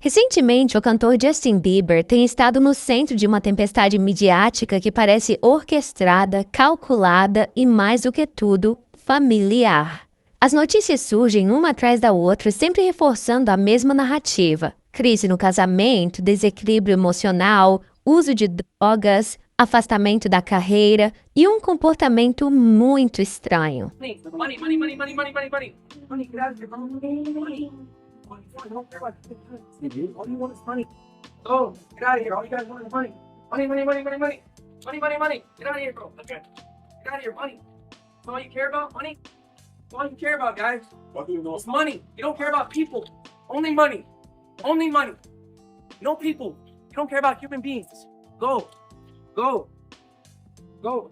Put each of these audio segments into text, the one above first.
Recentemente, o cantor Justin Bieber tem estado no centro de uma tempestade midiática que parece orquestrada, calculada e, mais do que tudo, familiar. As notícias surgem uma atrás da outra, sempre reforçando a mesma narrativa: crise no casamento, desequilíbrio emocional, uso de drogas, afastamento da carreira e um comportamento muito estranho. Money, money, money, money, money, money, money, money. Money, get out of here, money. I don't care about this. All you want is money. Go, get out of here. All you guys want is money. Money, money, money, money, money. Money, money, money. Get out of here, bro. Okay. Get out of here, money. That's all you care about, money? That's all you care about, guys. It's money. You don't care about people. Only money. Only money. No people. You don't care about human beings. Go. Go. Go.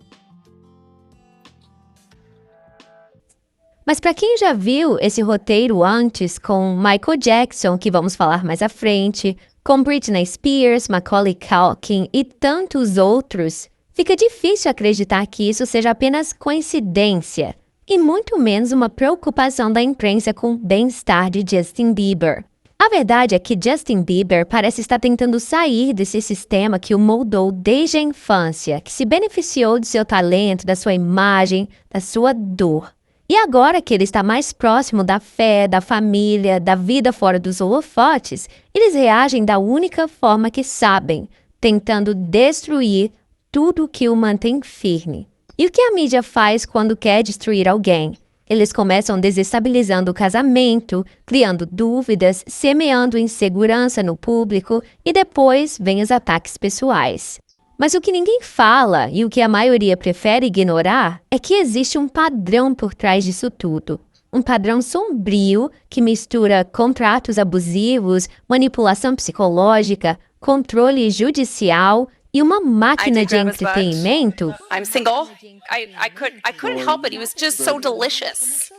Mas para quem já viu esse roteiro antes com Michael Jackson, que vamos falar mais à frente, com Britney Spears, Macaulay Culkin e tantos outros, fica difícil acreditar que isso seja apenas coincidência, e muito menos uma preocupação da imprensa com o bem-estar de Justin Bieber. A verdade é que Justin Bieber parece estar tentando sair desse sistema que o moldou desde a infância, que se beneficiou de seu talento, da sua imagem, da sua dor. E agora que ele está mais próximo da fé, da família, da vida fora dos holofotes, eles reagem da única forma que sabem, tentando destruir tudo que o mantém firme. E o que a mídia faz quando quer destruir alguém? Eles começam desestabilizando o casamento, criando dúvidas, semeando insegurança no público e depois vêm os ataques pessoais. Mas o que ninguém fala e o que a maioria prefere ignorar é que existe um padrão por trás disso tudo. Um padrão sombrio que mistura contratos abusivos, manipulação psicológica, controle judicial e uma máquina de entretenimento. I'm single. I couldn't help it. He was just so delicious.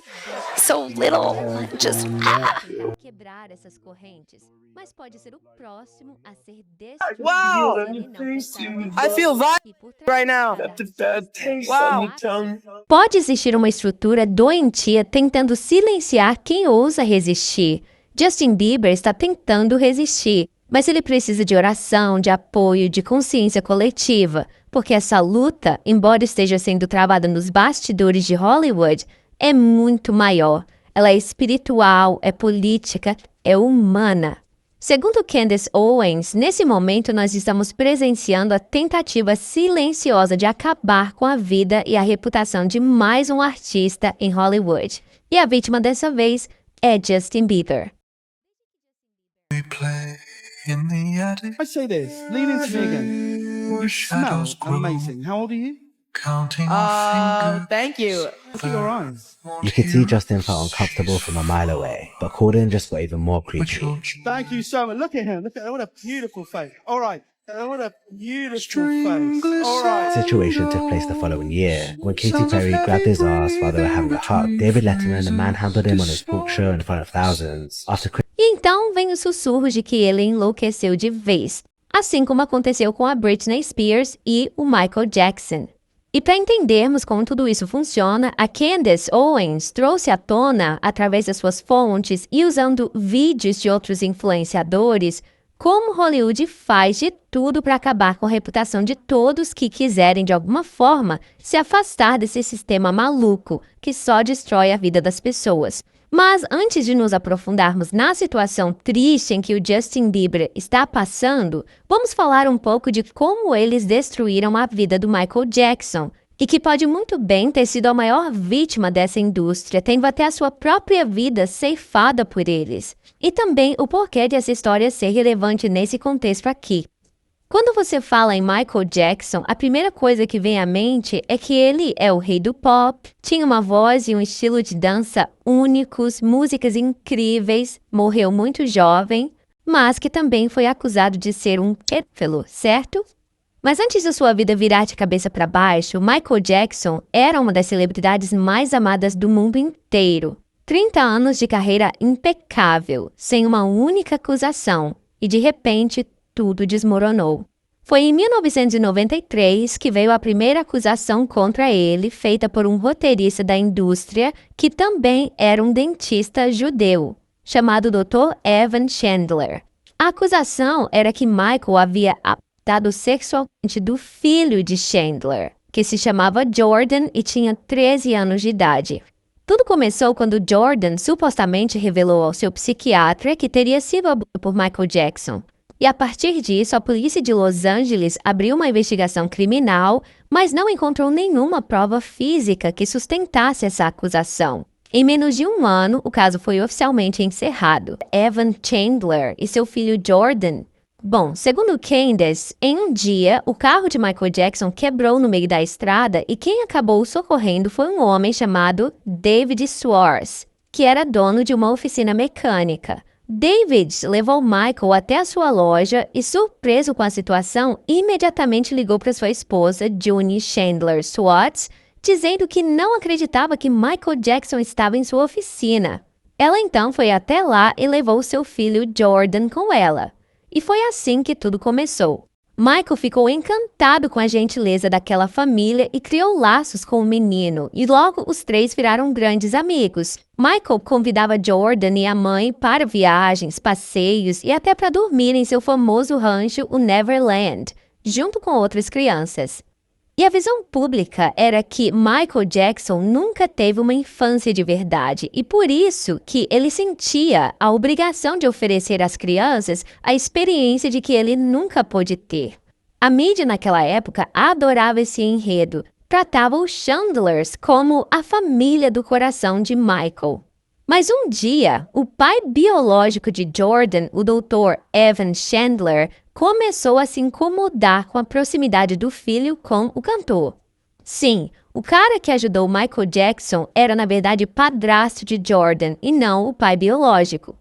So little. Just Quebrar essas correntes, mas pode ser o próximo a ser Wow! I feel vibe right now. Wow! Pode existir uma estrutura doentia tentando silenciar quem ousa resistir. Justin Bieber está tentando resistir, mas ele precisa de oração, de apoio, de consciência coletiva, porque essa luta, embora esteja sendo travada nos bastidores de Hollywood, é muito maior. Ela é espiritual, é política, é humana. Segundo Candace Owens, nesse momento nós estamos presenciando a tentativa silenciosa de acabar com a vida e a reputação de mais um artista em Hollywood. E a vítima dessa vez é Justin Bieber. I say this, lean into me again. You smell amazing. How old are you? Thank you. Look at your eyes. You could see Justin felt uncomfortable from a mile away, but Corden just got even more creepy. Thank you so much. Look at him. Look at what a beautiful face. All right. What a beautiful face. All right. Situation took place the following year, when Katy Perry grabbed his ass while they were having a hug. David Letterman manhandled him on his talk show in front of thousands. E então vem os sussurros de que ele enlouqueceu de vez, assim como aconteceu com a Britney Spears e o Michael Jackson. E para entendermos como tudo isso funciona, a Candace Owens trouxe à tona, através das suas fontes e usando vídeos de outros influenciadores, como Hollywood faz de tudo para acabar com a reputação de todos que quiserem, de alguma forma, se afastar desse sistema maluco que só destrói a vida das pessoas. Mas antes de nos aprofundarmos na situação triste em que o Justin Bieber está passando, vamos falar um pouco de como eles destruíram a vida do Michael Jackson, e que pode muito bem ter sido a maior vítima dessa indústria, tendo até a sua própria vida ceifada por eles. E também o porquê de essa história ser relevante nesse contexto aqui. Quando você fala em Michael Jackson, a primeira coisa que vem à mente é que ele é o rei do pop, tinha uma voz e um estilo de dança únicos, músicas incríveis, morreu muito jovem, mas que também foi acusado de ser um pedófilo, certo? Mas antes da sua vida virar de cabeça para baixo, Michael Jackson era uma das celebridades mais amadas do mundo inteiro. 30 anos de carreira impecável, sem uma única acusação, e de repente tudo desmoronou. Foi em 1993 que veio a primeira acusação contra ele, feita por um roteirista da indústria que também era um dentista judeu, chamado Dr. Evan Chandler. A acusação era que Michael havia abusado sexualmente do filho de Chandler, que se chamava Jordan e tinha 13 anos de idade. Tudo começou quando Jordan supostamente revelou ao seu psiquiatra que teria sido abusado por Michael Jackson. E a partir disso, a polícia de Los Angeles abriu uma investigação criminal, mas não encontrou nenhuma prova física que sustentasse essa acusação. Em menos de um ano, o caso foi oficialmente encerrado. Evan Chandler e seu filho Jordan. Bom, segundo Candace, em um dia, o carro de Michael Jackson quebrou no meio da estrada e quem acabou socorrendo foi um homem chamado David Schwartz, que era dono de uma oficina mecânica. David levou Michael até a sua loja e, surpreso com a situação, imediatamente ligou para sua esposa, June Chandler Schwartz, dizendo que não acreditava que Michael Jackson estava em sua oficina. Ela então foi até lá e levou seu filho Jordan com ela. E foi assim que tudo começou. Michael ficou encantado com a gentileza daquela família e criou laços com o menino, e logo os três viraram grandes amigos. Michael convidava Jordan e a mãe para viagens, passeios e até para dormir em seu famoso rancho, o Neverland, junto com outras crianças. E a visão pública era que Michael Jackson nunca teve uma infância de verdade e por isso que ele sentia a obrigação de oferecer às crianças a experiência de que ele nunca pôde ter. A mídia naquela época adorava esse enredo, tratava os Chandlers como a família do coração de Michael. Mas um dia, o pai biológico de Jordan, o Dr. Evan Chandler, começou a se incomodar com a proximidade do filho com o cantor. Sim, o cara que ajudou Michael Jackson era na verdade padrasto de Jordan e não o pai biológico.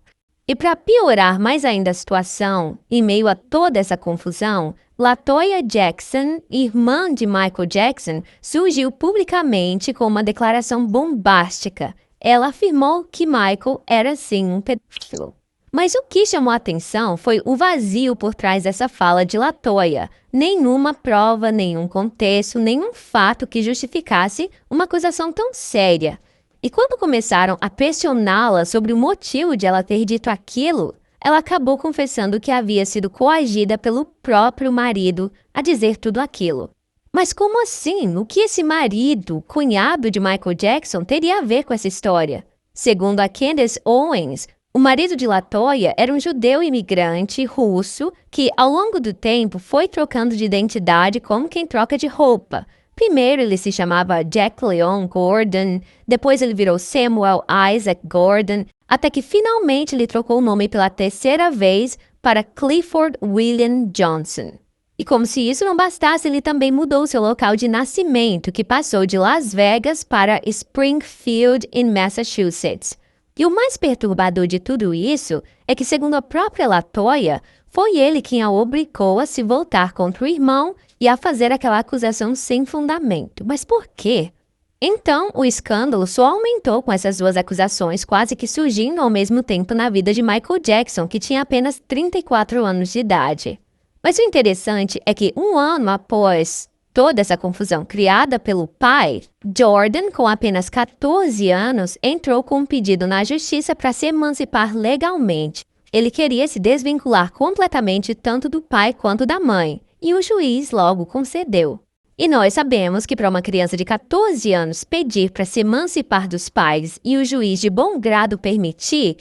E para piorar mais ainda a situação, em meio a toda essa confusão, LaToya Jackson, irmã de Michael Jackson, surgiu publicamente com uma declaração bombástica. Ela afirmou que Michael era sim um pedófilo. Mas o que chamou a atenção foi o vazio por trás dessa fala de LaToya. Nenhuma prova, nenhum contexto, nenhum fato que justificasse uma acusação tão séria. E quando começaram a pressioná-la sobre o motivo de ela ter dito aquilo, ela acabou confessando que havia sido coagida pelo próprio marido a dizer tudo aquilo. Mas como assim? O que esse marido, cunhado de Michael Jackson, teria a ver com essa história? Segundo a Candace Owens, o marido de LaToya era um judeu imigrante russo que, ao longo do tempo, foi trocando de identidade como quem troca de roupa. Primeiro ele se chamava Jack Leon Gordon, depois ele virou Samuel Isaac Gordon, até que finalmente ele trocou o nome pela terceira vez para Clifford William Johnson. E como se isso não bastasse, ele também mudou seu local de nascimento, que passou de Las Vegas para Springfield, em Massachusetts. E o mais perturbador de tudo isso é que, segundo a própria LaToya, foi ele quem a obrigou a se voltar contra o irmão e a fazer aquela acusação sem fundamento. Mas por quê? Então, o escândalo só aumentou com essas duas acusações quase que surgindo ao mesmo tempo na vida de Michael Jackson, que tinha apenas 34 anos de idade. Mas o interessante é que um ano após toda essa confusão criada pelo pai, Jordan, com apenas 14 anos, entrou com um pedido na justiça para se emancipar legalmente. Ele queria se desvincular completamente tanto do pai quanto da mãe, e o juiz logo concedeu. E nós sabemos que para uma criança de 14 anos pedir para se emancipar dos pais e o juiz de bom grado permitir,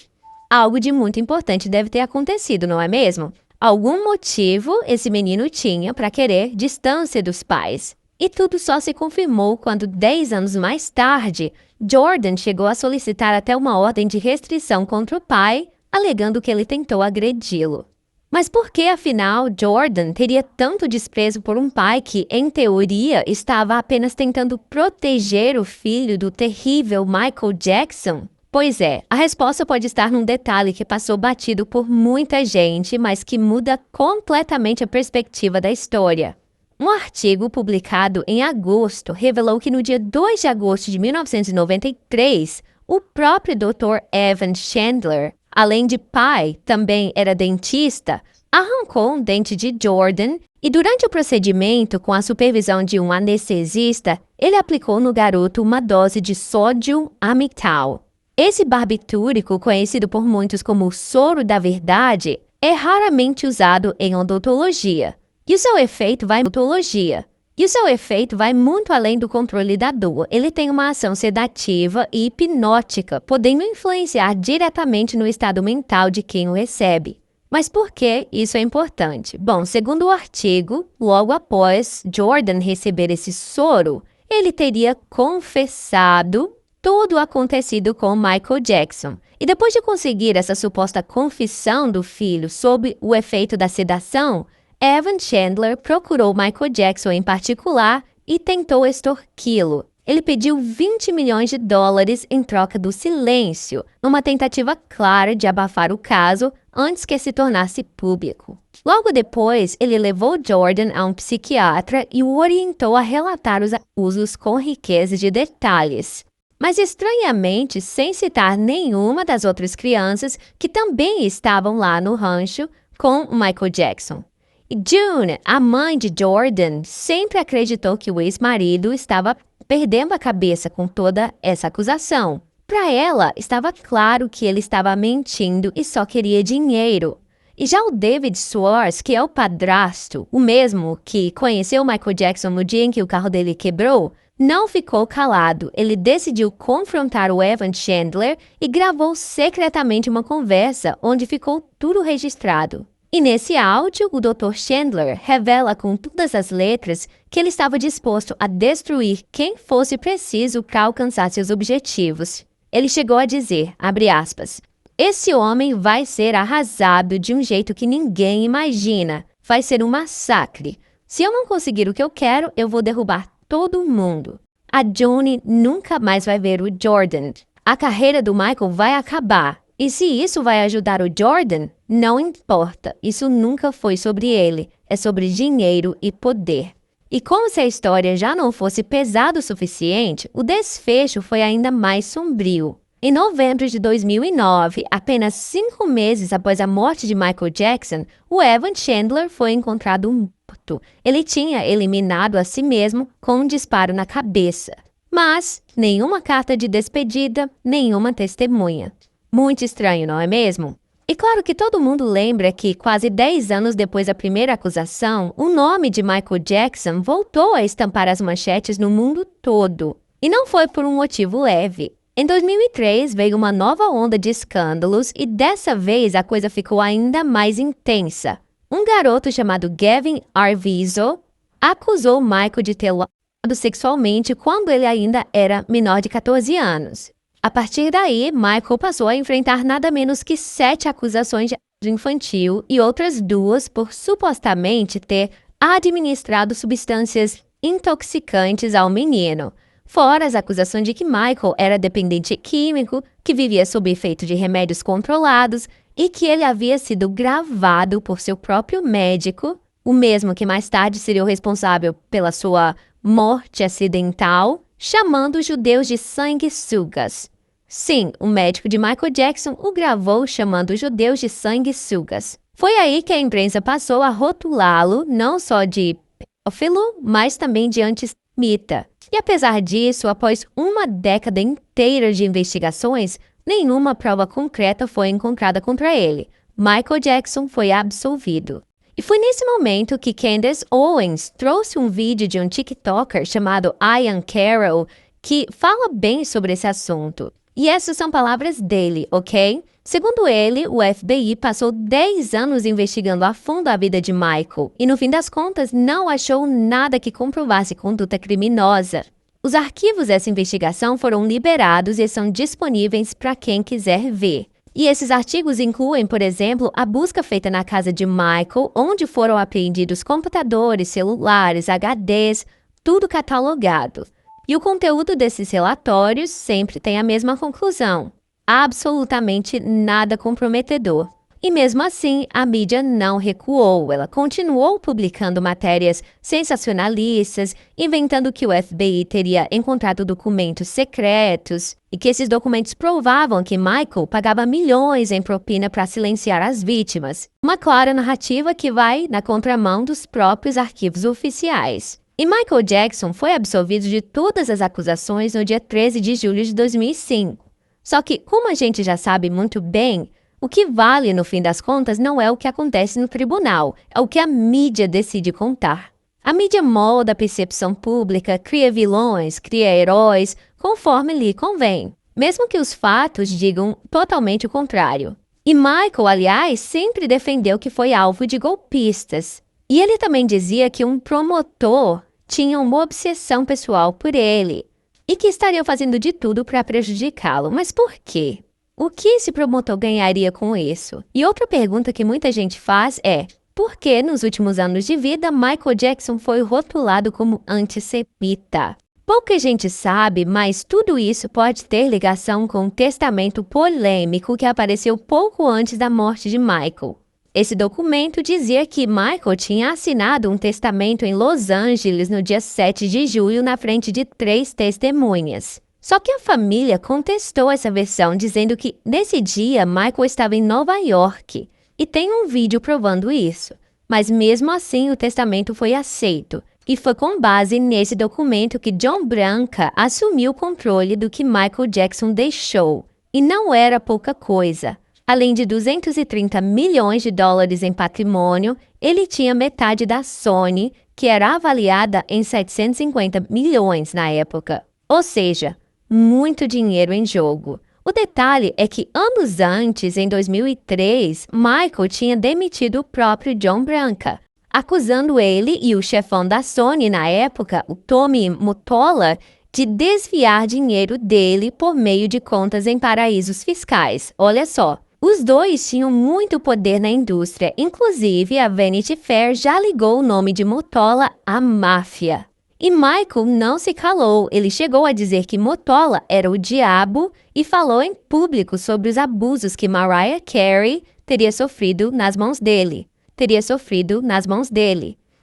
algo de muito importante deve ter acontecido, não é mesmo? Algum motivo esse menino tinha para querer distância dos pais. E tudo só se confirmou quando, 10 anos mais tarde, Jordan chegou a solicitar até uma ordem de restrição contra o pai, alegando que ele tentou agredi-lo. Mas por que, afinal, Jordan teria tanto desprezo por um pai que, em teoria, estava apenas tentando proteger o filho do terrível Michael Jackson? Pois é, a resposta pode estar num detalhe que passou batido por muita gente, mas que muda completamente a perspectiva da história. Um artigo publicado em agosto revelou que no dia 2 de agosto de 1993, o próprio Dr. Evan Chandler, além de pai, também era dentista, arrancou um dente de Jordan e durante o procedimento, com a supervisão de um anestesista, ele aplicou no garoto uma dose de sódio amital. Esse barbitúrico, conhecido por muitos como o soro da verdade, é raramente usado em odontologia. E o seu efeito vai muito além do controle da dor. Ele tem uma ação sedativa e hipnótica, podendo influenciar diretamente no estado mental de quem o recebe. Mas por que isso é importante? Bom, segundo o artigo, logo após Jordan receber esse soro, ele teria confessado tudo o acontecido com Michael Jackson. E depois de conseguir essa suposta confissão do filho sob o efeito da sedação, Evan Chandler procurou Michael Jackson em particular e tentou extorquí-lo. Ele pediu $20 milhões em troca do silêncio, numa tentativa clara de abafar o caso antes que se tornasse público. Logo depois, ele levou Jordan a um psiquiatra e o orientou a relatar os abusos com riqueza de detalhes. Mas estranhamente, sem citar nenhuma das outras crianças que também estavam lá no rancho com Michael Jackson. E June, a mãe de Jordan, sempre acreditou que o ex-marido estava perdendo a cabeça com toda essa acusação. Para ela, estava claro que ele estava mentindo e só queria dinheiro. E já o David Schwartz, que é o padrasto, o mesmo que conheceu Michael Jackson no dia em que o carro dele quebrou, não ficou calado. Ele decidiu confrontar o Evan Chandler e gravou secretamente uma conversa onde ficou tudo registrado. E nesse áudio, o Dr. Chandler revela com todas as letras que ele estava disposto a destruir quem fosse preciso para alcançar seus objetivos. Ele chegou a dizer, abre aspas, esse homem vai ser arrasado de um jeito que ninguém imagina. Vai ser um massacre. Se eu não conseguir o que eu quero, eu vou derrubar todo mundo. A June nunca mais vai ver o Jordan. A carreira do Michael vai acabar. E se isso vai ajudar o Jordan, não importa. Isso nunca foi sobre ele. É sobre dinheiro e poder. E como se a história já não fosse pesada o suficiente, o desfecho foi ainda mais sombrio. Em novembro de 2009, apenas 5 meses após a morte de Michael Jackson, o Evan Chandler foi encontrado morto. Ele tinha eliminado a si mesmo com um disparo na cabeça. Mas nenhuma carta de despedida, nenhuma testemunha. Muito estranho, não é mesmo? E claro que todo mundo lembra que, quase 10 anos depois da primeira acusação, o nome de Michael Jackson voltou a estampar as manchetes no mundo todo. E não foi por um motivo leve. Em 2003, veio uma nova onda de escândalos e dessa vez a coisa ficou ainda mais intensa. Um garoto chamado Gavin Arvizo acusou Michael de tê-lo abusado sexualmente quando ele ainda era menor de 14 anos. A partir daí, Michael passou a enfrentar nada menos que 7 acusações de abuso infantil e outras 2 por supostamente ter administrado substâncias intoxicantes ao menino. Fora as acusações de que Michael era dependente químico, que vivia sob efeito de remédios controlados e que ele havia sido gravado por seu próprio médico, o mesmo que mais tarde seria o responsável pela sua morte acidental, chamando os judeus de sanguessugas. Sim, o médico de Michael Jackson o gravou chamando os judeus de sanguessugas. Foi aí que a imprensa passou a rotulá-lo não só de pedófilo, mas também de antissemita. E apesar disso, após uma década inteira de investigações, nenhuma prova concreta foi encontrada contra ele. Michael Jackson foi absolvido. E foi nesse momento que Candace Owens trouxe um vídeo de um TikToker chamado Ian Carroll que fala bem sobre esse assunto. E essas são palavras dele, ok? Segundo ele, o FBI passou 10 anos investigando a fundo a vida de Michael e, no fim das contas, não achou nada que comprovasse conduta criminosa. Os arquivos dessa investigação foram liberados e são disponíveis para quem quiser ver. E esses artigos incluem, por exemplo, a busca feita na casa de Michael, onde foram apreendidos computadores, celulares, HDs, tudo catalogado. E o conteúdo desses relatórios sempre tem a mesma conclusão: absolutamente nada comprometedor. E mesmo assim, a mídia não recuou. Ela continuou publicando matérias sensacionalistas, inventando que o FBI teria encontrado documentos secretos e que esses documentos provavam que Michael pagava milhões em propina para silenciar as vítimas. Uma clara narrativa que vai na contramão dos próprios arquivos oficiais. E Michael Jackson foi absolvido de todas as acusações no dia 13 de julho de 2005. Só que, como a gente já sabe muito bem, O que vale, no fim das contas, não é o que acontece no tribunal, é o que a mídia decide contar. A mídia molda a percepção pública, cria vilões, cria heróis, conforme lhe convém, mesmo que os fatos digam totalmente o contrário. E Michael, aliás, sempre defendeu que foi alvo de golpistas. E ele também dizia que um promotor tinha uma obsessão pessoal por ele e que estariam fazendo de tudo para prejudicá-lo. Mas por quê? O que esse promotor ganharia com isso? E outra pergunta que muita gente faz é: por que nos últimos anos de vida Michael Jackson foi rotulado como antissemita? Pouca gente sabe, mas tudo isso pode ter ligação com um testamento polêmico que apareceu pouco antes da morte de Michael. Esse documento dizia que Michael tinha assinado um testamento em Los Angeles no dia 7 de julho na frente de 3 testemunhas. Só que a família contestou essa versão, dizendo que nesse dia Michael estava em Nova York. E tem um vídeo provando isso. Mas mesmo assim o testamento foi aceito. E foi com base nesse documento que John Branca assumiu o controle do que Michael Jackson deixou. E não era pouca coisa. Além de 230 milhões de dólares em patrimônio, ele tinha metade da Sony, que era avaliada em 750 milhões na época. Ou seja, muito dinheiro em jogo. O detalhe é que anos antes, em 2003, Michael tinha demitido o próprio John Branca, acusando ele e o chefão da Sony na época, o Tommy Mottola, de desviar dinheiro dele por meio de contas em paraísos fiscais. Olha só, os dois tinham muito poder na indústria, inclusive a Vanity Fair já ligou o nome de Mottola à máfia. E Michael não se calou, ele chegou a dizer que Mottola era o diabo e falou em público sobre os abusos que Mariah Carey teria sofrido nas mãos dele.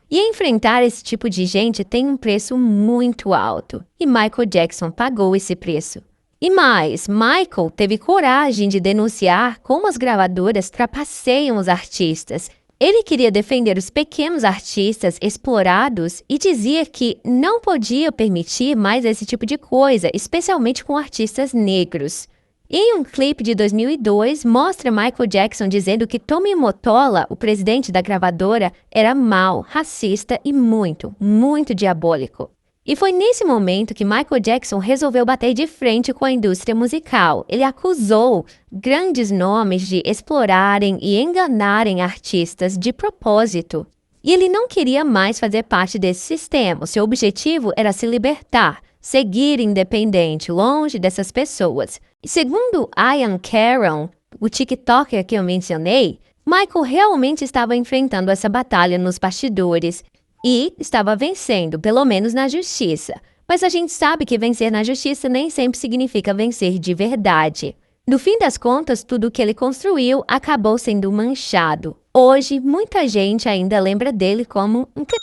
E enfrentar esse tipo de gente tem um preço muito alto, e Michael Jackson pagou esse preço. E mais, Michael teve coragem de denunciar como as gravadoras trapaceiam os artistas. Ele queria defender os pequenos artistas explorados e dizia que não podia permitir mais esse tipo de coisa, especialmente com artistas negros. Em um clipe de 2002, mostra Michael Jackson dizendo que Tommy Mottola, o presidente da gravadora, era mau, racista e muito, muito diabólico. E foi nesse momento que Michael Jackson resolveu bater de frente com a indústria musical. Ele acusou grandes nomes de explorarem e enganarem artistas de propósito. E ele não queria mais fazer parte desse sistema. Seu objetivo era se libertar, seguir independente, longe dessas pessoas. E segundo Ian Caron, o TikToker que eu mencionei, Michael realmente estava enfrentando essa batalha nos bastidores e estava vencendo, pelo menos na justiça. Mas a gente sabe que vencer na justiça nem sempre significa vencer de verdade. No fim das contas, tudo que ele construiu acabou sendo manchado. Hoje, muita gente ainda lembra dele como um c****.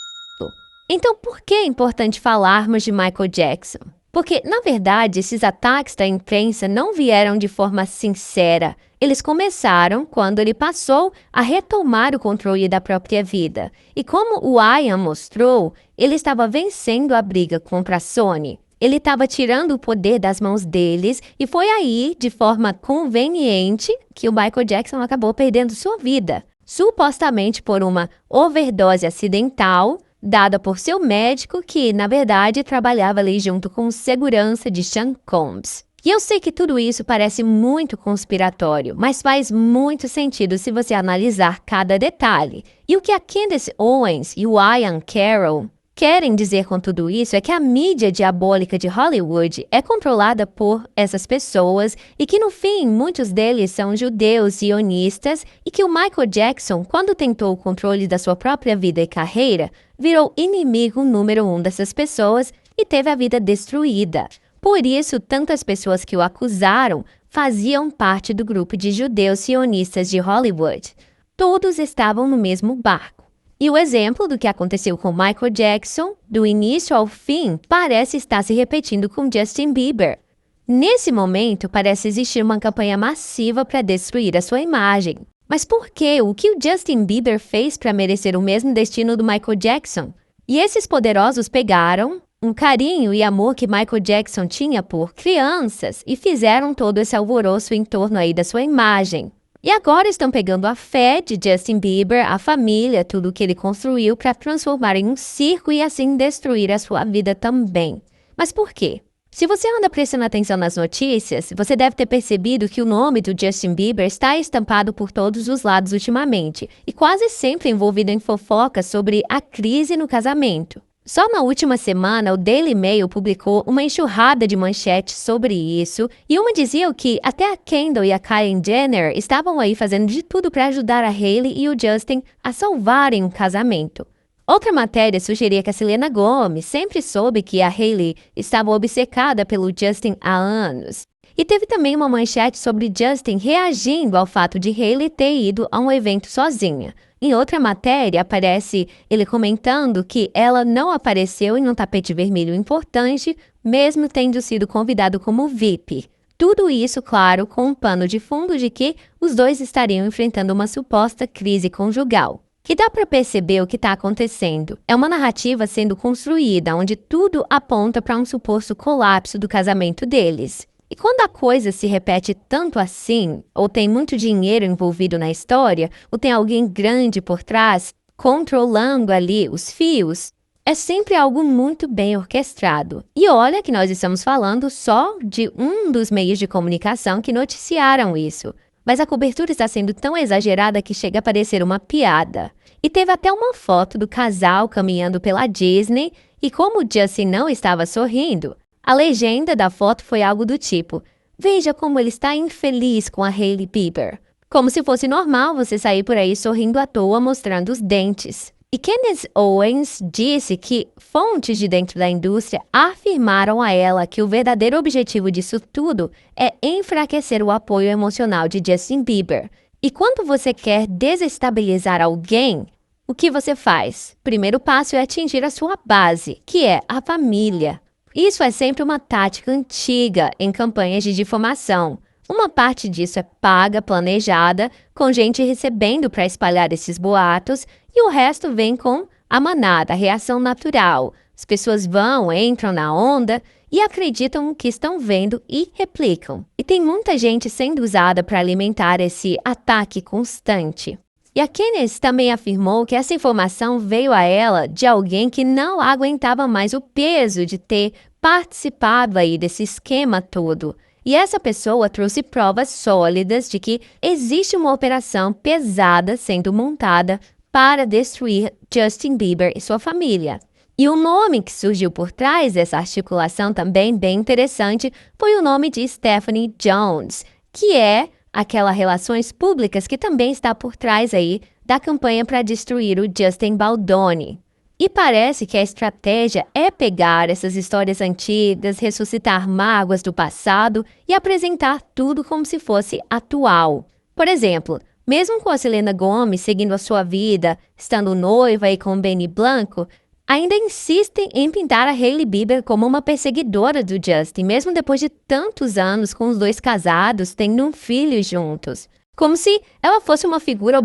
Então, por que é importante falarmos de Michael Jackson? Porque, na verdade, esses ataques da imprensa não vieram de forma sincera. Eles começaram quando ele passou a retomar o controle da própria vida. E como o Ian mostrou, ele estava vencendo a briga contra a Sony. Ele estava tirando o poder das mãos deles e foi aí, de forma conveniente, que o Michael Jackson acabou perdendo sua vida. Supostamente por uma overdose acidental, dada por seu médico que, na verdade, trabalhava ali junto com o segurança de Sean Combs. E eu sei que tudo isso parece muito conspiratório, mas faz muito sentido se você analisar cada detalhe. E o que a Candace Owens e o Ian Carroll querem dizer com tudo isso é que a mídia diabólica de Hollywood é controlada por essas pessoas e que, no fim, muitos deles são judeus sionistas e que o Michael Jackson, quando tentou o controle da sua própria vida e carreira, virou inimigo número 1 dessas pessoas e teve a vida destruída. Por isso, tantas pessoas que o acusaram faziam parte do grupo de judeus sionistas de Hollywood. Todos estavam no mesmo barco. E o exemplo do que aconteceu com Michael Jackson, do início ao fim, parece estar se repetindo com Justin Bieber. Nesse momento, parece existir uma campanha massiva para destruir a sua imagem. Mas por quê? O que o Justin Bieber fez para merecer o mesmo destino do Michael Jackson? E esses poderosos pegaram um carinho e amor que Michael Jackson tinha por crianças e fizeram todo esse alvoroço em torno aí da sua imagem. E agora estão pegando a fé de Justin Bieber, a família, tudo que ele construiu para transformar em um circo e assim destruir a sua vida também. Mas por quê? Se você anda prestando atenção nas notícias, você deve ter percebido que o nome do Justin Bieber está estampado por todos os lados ultimamente e quase sempre envolvido em fofocas sobre a crise no casamento. Só na última semana, o Daily Mail publicou uma enxurrada de manchetes sobre isso, e uma dizia que até a Kendall e a Kylie Jenner estavam aí fazendo de tudo para ajudar a Hailey e o Justin a salvarem o casamento. Outra matéria sugeria que a Selena Gomez sempre soube que a Hailey estava obcecada pelo Justin há anos. E teve também uma manchete sobre Justin reagindo ao fato de Hailey ter ido a um evento sozinha. Em outra matéria, aparece ele comentando que ela não apareceu em um tapete vermelho importante, mesmo tendo sido convidado como VIP. Tudo isso, claro, com um pano de fundo de que os dois estariam enfrentando uma suposta crise conjugal. Que dá para perceber o que está acontecendo. É uma narrativa sendo construída onde tudo aponta para um suposto colapso do casamento deles. E quando a coisa se repete tanto assim, ou tem muito dinheiro envolvido na história, ou tem alguém grande por trás, controlando ali os fios, é sempre algo muito bem orquestrado. E olha que nós estamos falando só de um dos meios de comunicação que noticiaram isso. Mas a cobertura está sendo tão exagerada que chega a parecer uma piada. E teve até uma foto do casal caminhando pela Disney, e como o Justin não estava sorrindo, a legenda da foto foi algo do tipo: veja como ele está infeliz com a Hailey Bieber. Como se fosse normal você sair por aí sorrindo à toa mostrando os dentes. E Candace Owens disse que fontes de dentro da indústria afirmaram a ela que o verdadeiro objetivo disso tudo é enfraquecer o apoio emocional de Justin Bieber. E quando você quer desestabilizar alguém, o que você faz? Primeiro passo é atingir a sua base, que é a família. Isso é sempre uma tática antiga em campanhas de difamação. Uma parte disso é paga, planejada, com gente recebendo para espalhar esses boatos, e o resto vem com a manada, a reação natural. As pessoas vão, entram na onda e acreditam no que estão vendo e replicam. E tem muita gente sendo usada para alimentar esse ataque constante. E a Candace também afirmou que essa informação veio a ela de alguém que não aguentava mais o peso de ter participado aí desse esquema todo. E essa pessoa trouxe provas sólidas de que existe uma operação pesada sendo montada para destruir Justin Bieber e sua família. E o nome que surgiu por trás dessa articulação também bem interessante foi o nome de Stephanie Jones, que é aquela relações públicas que também está por trás aí da campanha para destruir o Justin Baldoni. E parece que a estratégia é pegar essas histórias antigas, ressuscitar mágoas do passado e apresentar tudo como se fosse atual. Por exemplo, mesmo com a Selena Gomez seguindo a sua vida, estando noiva e com Benny Blanco, ainda insistem em pintar a Hailey Bieber como uma perseguidora do Justin, mesmo depois de tantos anos com os dois casados, tendo um filho juntos. Como se ela fosse uma figura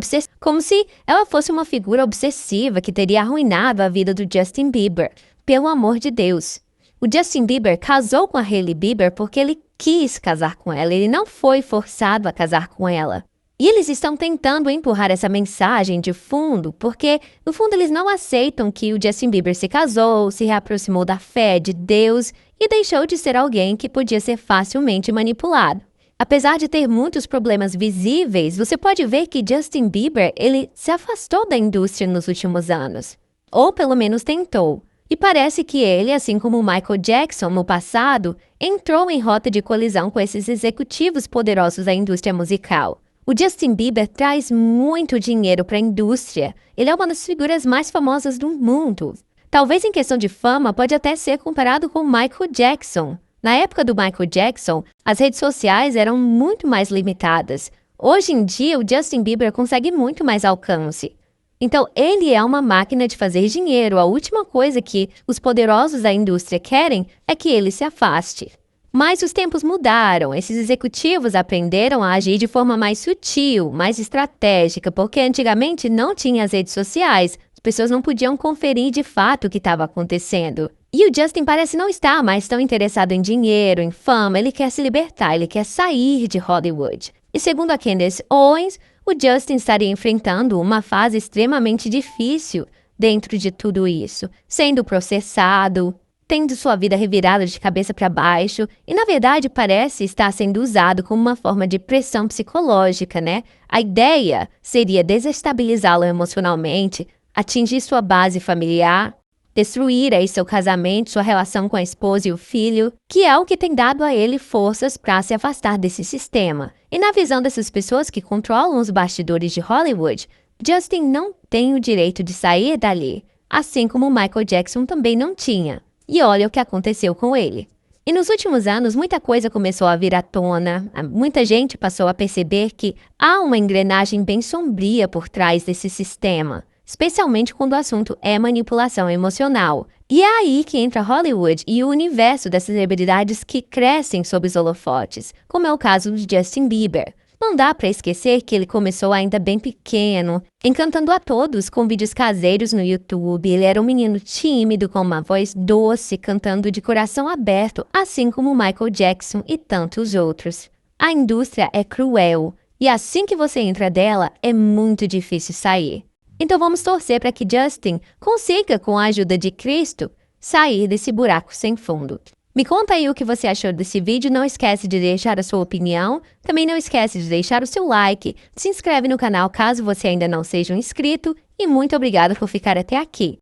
obsessiva que teria arruinado a vida do Justin Bieber. Pelo amor de Deus. O Justin Bieber casou com a Hailey Bieber porque ele quis casar com ela, ele não foi forçado a casar com ela. E eles estão tentando empurrar essa mensagem de fundo, porque, no fundo, eles não aceitam que o Justin Bieber se casou, se reaproximou da fé de Deus e deixou de ser alguém que podia ser facilmente manipulado. Apesar de ter muitos problemas visíveis, você pode ver que Justin Bieber, ele se afastou da indústria nos últimos anos. Ou pelo menos tentou. E parece que ele, assim como Michael Jackson no passado, entrou em rota de colisão com esses executivos poderosos da indústria musical. O Justin Bieber traz muito dinheiro para a indústria. Ele é uma das figuras mais famosas do mundo. Talvez em questão de fama pode até ser comparado com Michael Jackson. Na época do Michael Jackson, as redes sociais eram muito mais limitadas. Hoje em dia, o Justin Bieber consegue muito mais alcance. Então, ele é uma máquina de fazer dinheiro. A última coisa que os poderosos da indústria querem é que ele se afaste. Mas os tempos mudaram. Esses executivos aprenderam a agir de forma mais sutil, mais estratégica, porque antigamente não tinha as redes sociais. As pessoas não podiam conferir de fato o que estava acontecendo. E o Justin parece não estar mais tão interessado em dinheiro, em fama. Ele quer se libertar, ele quer sair de Hollywood. E segundo a Candace Owens, o Justin estaria enfrentando uma fase extremamente difícil dentro de tudo isso, sendo processado, tendo sua vida revirada de cabeça para baixo e, na verdade, parece estar sendo usado como uma forma de pressão psicológica, né? A ideia seria desestabilizá-lo emocionalmente, atingir sua base familiar, destruir aí seu casamento, sua relação com a esposa e o filho, que é o que tem dado a ele forças para se afastar desse sistema. E na visão dessas pessoas que controlam os bastidores de Hollywood, Justin não tem o direito de sair dali, assim como Michael Jackson também não tinha. E olha o que aconteceu com ele. E nos últimos anos, muita coisa começou a vir à tona. Muita gente passou a perceber que há uma engrenagem bem sombria por trás desse sistema, especialmente quando o assunto é manipulação emocional. E é aí que entra Hollywood e o universo das celebridades que crescem sob os holofotes, como é o caso de Justin Bieber. Não dá para esquecer que ele começou ainda bem pequeno, encantando a todos com vídeos caseiros no YouTube. Ele era um menino tímido, com uma voz doce, cantando de coração aberto, assim como Michael Jackson e tantos outros. A indústria é cruel, e assim que você entra dela, é muito difícil sair. Então vamos torcer para que Justin consiga, com a ajuda de Cristo, sair desse buraco sem fundo. Me conta aí o que você achou desse vídeo, não esquece de deixar a sua opinião, também não esquece de deixar o seu like, se inscreve no canal caso você ainda não seja um inscrito e muito obrigada por ficar até aqui.